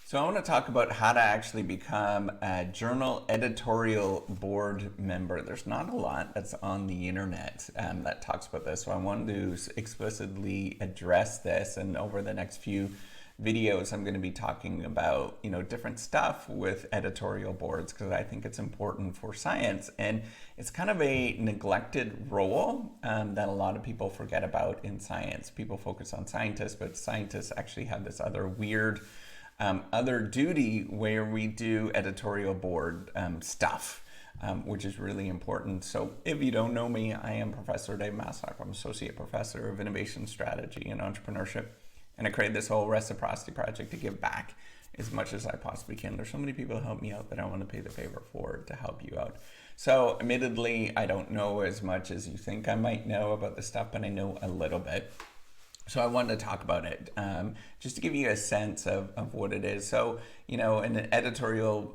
So I want to talk about how to actually become a journal editorial board member. There's not a lot that's on the internet that talks about this, so I wanted to explicitly address this. And over the next few videos, I'm going to be talking about different stuff with editorial boards because I think it's important for science, and it's kind of a neglected role that a lot of people forget about in science. People focus on scientists, but scientists actually have this other weird other duty where we do editorial board stuff, which is really important. So if you don't know me, I am Professor Dave Maslock. I'm Associate Professor of Innovation Strategy and Entrepreneurship. And I created this whole reciprocity project to give back as much as I possibly can. There's so many people who help me out that I want to pay the favor forward to help you out. So admittedly, I don't know as much as you think I might know about this stuff, but I know a little bit. So I wanted to talk about it just to give you a sense of what it is. So, an editorial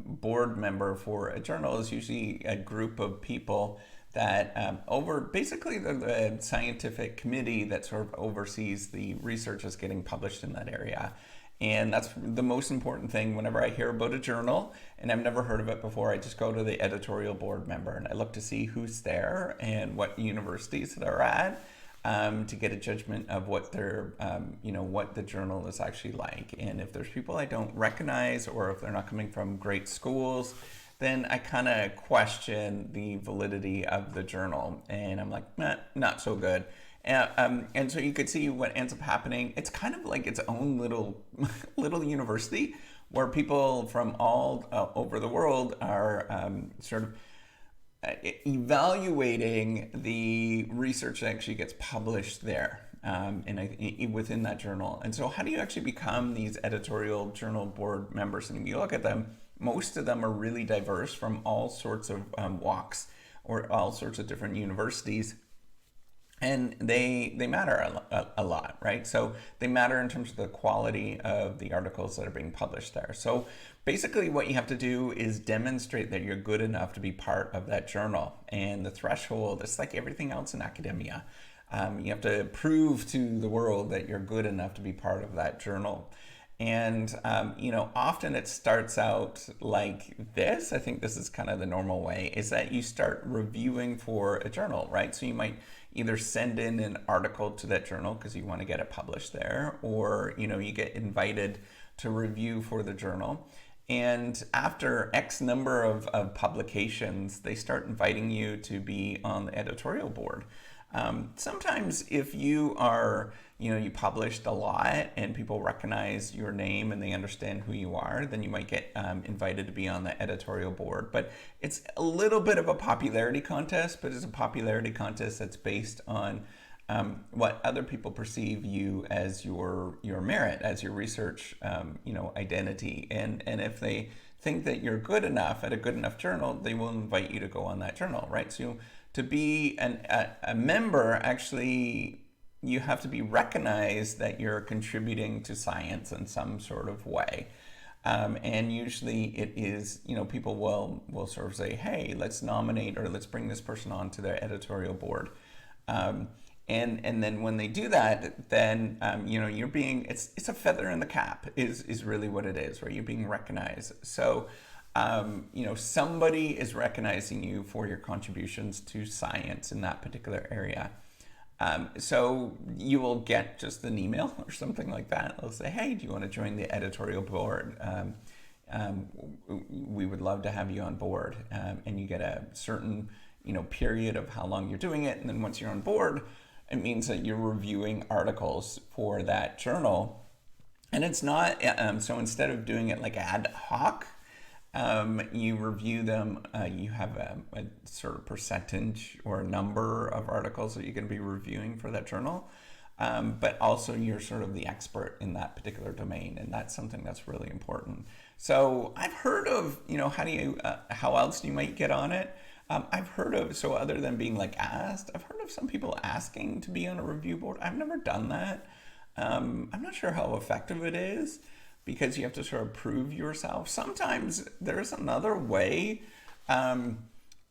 board member for a journal is usually a group of people that over basically the scientific committee that sort of oversees the research that's getting published in that area. And that's the most important thing. Whenever I hear about a journal and I've never heard of it before, I just go to the editorial board member and I look to see who's there and what universities they're at. To get a judgment of what their, what the journal is actually like. And if there's people I don't recognize or if they're not coming from great schools, then I kind of question the validity of the journal. And I'm like, not so good. And so you could see what ends up happening. It's kind of like its own little university where people from all over the world are sort of evaluating the research that actually gets published there within that journal. And so how do you actually become these editorial journal board members? And if you look at them, most of them are really diverse from all sorts of walks or all sorts of different universities. And they matter a lot, right? So they matter in terms of the quality of the articles that are being published there. So basically what you have to do is demonstrate that you're good enough to be part of that journal. And the threshold, it's like everything else in academia. You have to prove to the world that you're good enough to be part of that journal. And, often it starts out like this. I think this is kind of the normal way, is that you start reviewing for a journal, right? So you might either send in an article to that journal because you want to get it published there, or, you get invited to review for the journal. And after X number of publications, they start inviting you to be on the editorial board. Sometimes if you are, you published a lot and people recognize your name and they understand who you are, then you might get invited to be on the editorial board. But it's a little bit of a popularity contest, but it's a popularity contest that's based on what other people perceive you as your merit, as your research, identity. And if they think that you're good enough at a good enough journal, they will invite you to go on that journal, right? So to be a member, actually, you have to be recognized that you're contributing to science in some sort of way. And usually it is, people will sort of say, hey, let's nominate or let's bring this person on to their editorial board. And then when they do that, then, you're being, it's a feather in the cap is really what it is, right? You're being recognized. So, somebody is recognizing you for your contributions to science in that particular area. So you will get just an email or something like that. They'll say, hey, do you want to join the editorial board? We would love to have you on board. And you get a certain, period of how long you're doing it. And then once you're on board, it means that you're reviewing articles for that journal. And it's not, so instead of doing it like ad hoc, you review them, you have a sort of percentage or a number of articles that you're going to be reviewing for that journal. But also you're sort of the expert in that particular domain. And that's something that's really important. So I've heard of, how else you might get on it. I've heard of, so other than being like asked, I've heard of some people asking to be on a review board. I've never done that. I'm not sure how effective it is, because you have to sort of prove yourself. Sometimes there's another way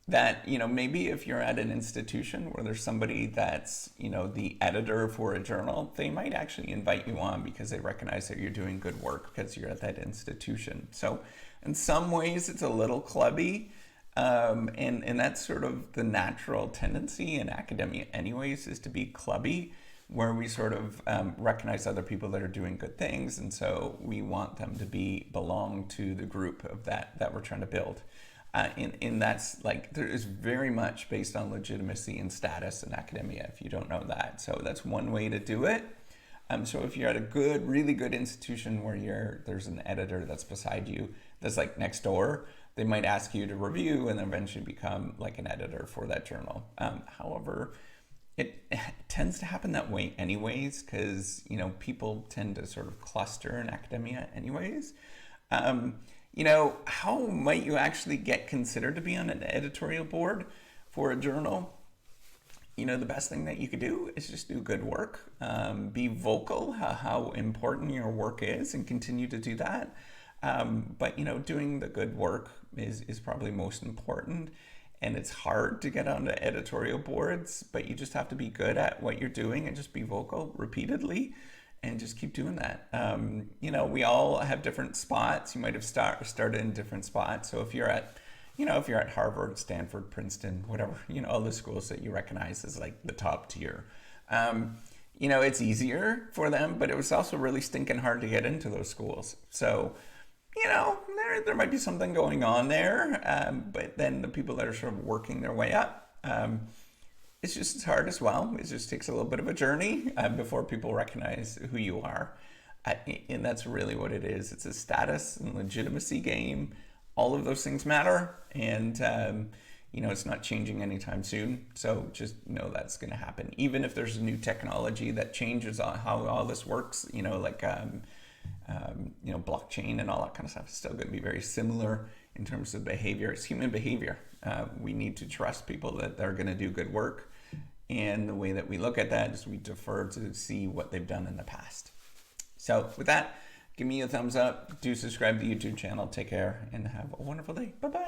that, maybe if you're at an institution where there's somebody that's, the editor for a journal, they might actually invite you on because they recognize that you're doing good work because you're at that institution. So in some ways it's a little clubby. And that's sort of the natural tendency in academia anyways, is to be clubby, where we sort of recognize other people that are doing good things. And so we want them to belong to the group of that we're trying to build. And that's like, there is very much based on legitimacy and status in academia, if you don't know that. So that's one way to do it. So if you're at a really good institution where there's an editor that's beside you, that's like next door, they might ask you to review and then eventually become like an editor for that journal. However, it tends to happen that way anyways, because, people tend to sort of cluster in academia anyways. How might you actually get considered to be on an editorial board for a journal? The best thing that you could do is just do good work. Be vocal how important your work is and continue to do that. But, doing the good work is probably most important. And it's hard to get onto editorial boards, but you just have to be good at what you're doing and just be vocal repeatedly and just keep doing that. We all have different spots. You might have started in different spots. So if you're at Harvard, Stanford, Princeton, whatever, all the schools that you recognize as like the top tier, it's easier for them, but it was also really stinking hard to get into those schools. So, there might be something going on there, but then the people that are sort of working their way up, it's just as hard as well. It just takes a little bit of a journey before people recognize who you are. And that's really what it is. It's a status and legitimacy game. All of those things matter. And, it's not changing anytime soon. So just know that's going to happen. Even if there's a new technology that changes how all this works, blockchain and all that kind of stuff is still going to be very similar in terms of behavior. It's human behavior. We need to trust people that they're going to do good work. And the way that we look at that is we defer to see what they've done in the past. So with that, give me a thumbs up. Do subscribe to the YouTube channel. Take care and have a wonderful day. Bye-bye.